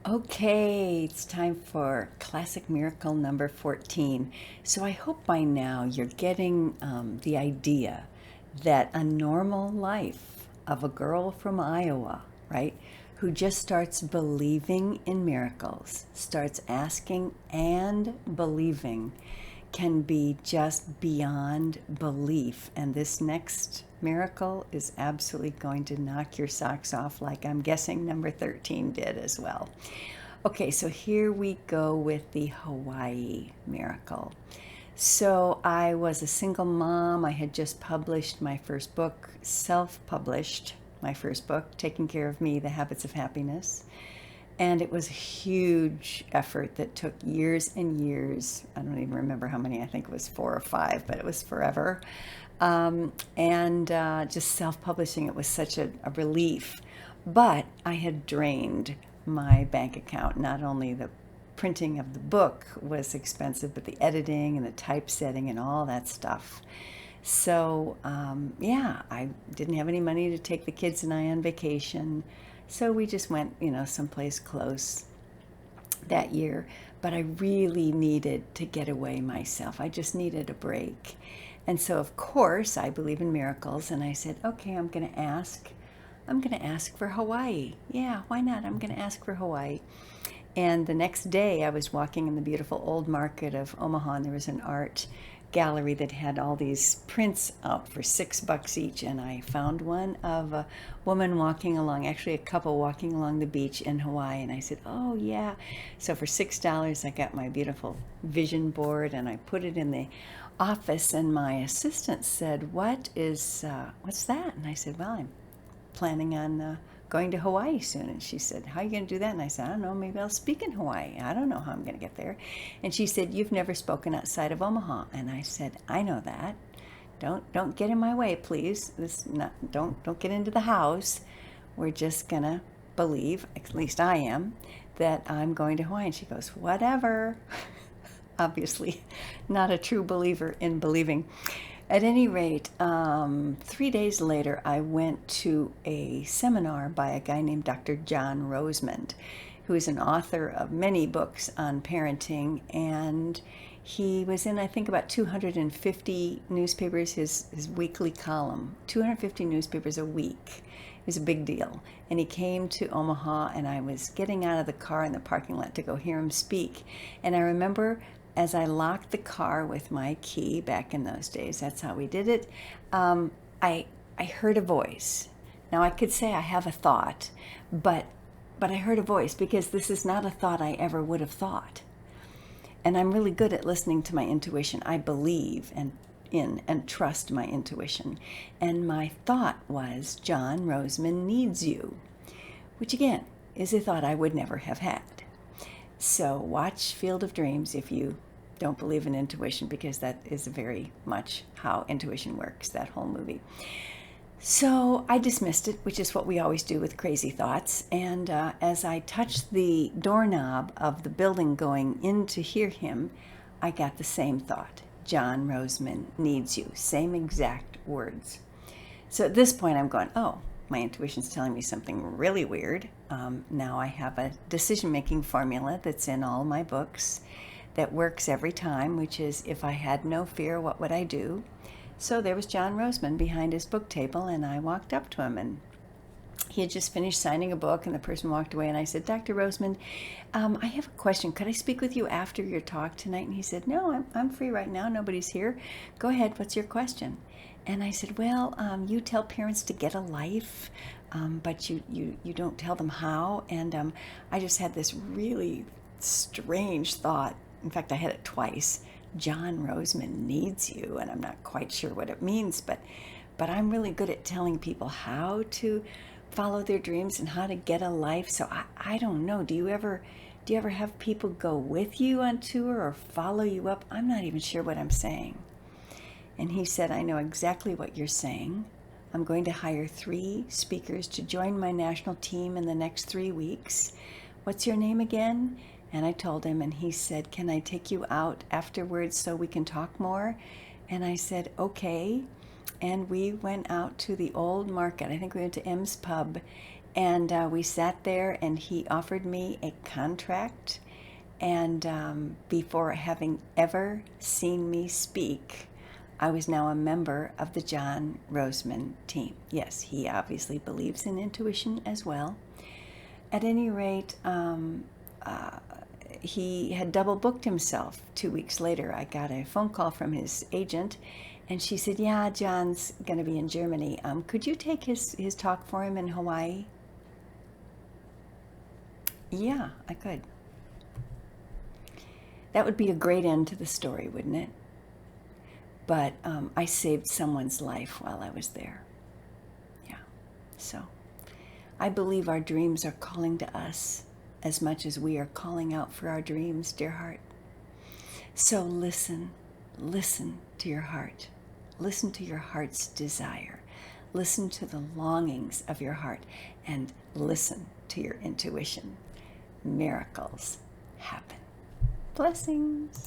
Okay, it's time for classic miracle number 14. So I hope by now you're getting the idea that a normal life of a girl from Iowa, right, who just starts believing in miracles, starts asking and believing, can be just beyond belief. And this next miracle is absolutely going to knock your socks off, like I'm guessing number 13 did as well. Okay, so here we go with the Hawaii miracle. So I was a single mom. I had just published my first book, self-published my first book, Taking Care of Me, The Habits of Happiness. And it was a huge effort that took years and years. I don't even remember how many. I think it was 4 or 5, but it was forever. And just self-publishing, it was such a relief. But I had drained my bank account. Not only the printing of the book was expensive, but the editing and the typesetting and all that stuff. So, yeah, I didn't have any money to take the kids and I on vacation. So we just went, someplace close that year. But I really needed to get away myself. I just needed a break. And so, of course, I believe in miracles. And I said, okay, I'm going to ask for Hawaii. Yeah, why not? I'm going to ask for Hawaii. And the next day I was walking in the beautiful old market of Omaha, and there was an art gallery that had all these prints out for $6 each. And I found one of a woman walking along, actually a couple walking along the beach in Hawaii. And I said, oh yeah. So for $6, I got my beautiful vision board and I put it in the office, and my assistant said, what's that? And I said, well, I'm planning on going to Hawaii soon. And she said, how are you going to do that? And I said, I don't know, maybe I'll speak in Hawaii. I don't know how I'm going to get there. And she said, you've never spoken outside of Omaha. And I said, I know that. Don't get in my way, please. Don't get into the house. We're just going to believe, at least I am, that I'm going to Hawaii. And she goes, whatever. Obviously not a true believer in believing. At any rate, 3 days later, I went to a seminar by a guy named Dr. John Rosemond, who is an author of many books on parenting, and he was in, I think, about 250 newspapers, his weekly column, 250 newspapers a week. It was a big deal. And he came to Omaha, and I was getting out of the car in the parking lot to go hear him speak. And I remember as I locked the car with my key, back in those days, that's how we did it, I heard a voice. Now I could say I have a thought, but I heard a voice, because this is not a thought I ever would have thought. And I'm really good at listening to my intuition. I believe and trust my intuition. And my thought was, John Rosemond needs you, which again is a thought I would never have had. So watch Field of Dreams if you don't believe in intuition, because that is very much how intuition works, that whole movie. So I dismissed it, which is what we always do with crazy thoughts. And as I touched the doorknob of the building going in to hear him, I got the same thought. John Rosemond needs you. Same exact words. So at this point I'm going, oh, my intuition's telling me something really weird. Now I have a decision-making formula that's in all my books that works every time, which is, if I had no fear, what would I do? So there was John Rosemond behind his book table, and I walked up to him, and he had just finished signing a book, and the person walked away, and I said, Dr. Rosemond, I have a question. Could I speak with you after your talk tonight? And he said, no, I'm free right now. Nobody's here. Go ahead. What's your question? And I said, well, you tell parents to get a life, but you don't tell them how. And I just had this really strange thought. In fact, I had it twice. John Rosemond needs you, and I'm not quite sure what it means, but I'm really good at telling people how to follow their dreams and how to get a life. So I don't know. Do you ever have people go with you on tour or follow you up? I'm not even sure what I'm saying. And he said, I know exactly what you're saying. I'm going to hire 3 speakers to join my national team in the next 3 weeks. What's your name again? And I told him, and he said, can I take you out afterwards so we can talk more? And I said, okay. And we went out to the old market. I think we went to M's Pub, And we sat there, and he offered me a contract. And before having ever seen me speak, I was now a member of the John Roseman team. Yes, he obviously believes in intuition as well. At any rate, he had double booked himself. 2 weeks later, I got a phone call from his agent, and she said, yeah, John's going to be in Germany. Could you take his talk for him in Hawaii? Yeah, I could. That would be a great end to the story, wouldn't it? But I saved someone's life while I was there. Yeah. So I believe our dreams are calling to us as much as we are calling out for our dreams, dear heart. So listen to your heart. Listen to your heart's desire. Listen to the longings of your heart, and listen to your intuition. Miracles happen. Blessings.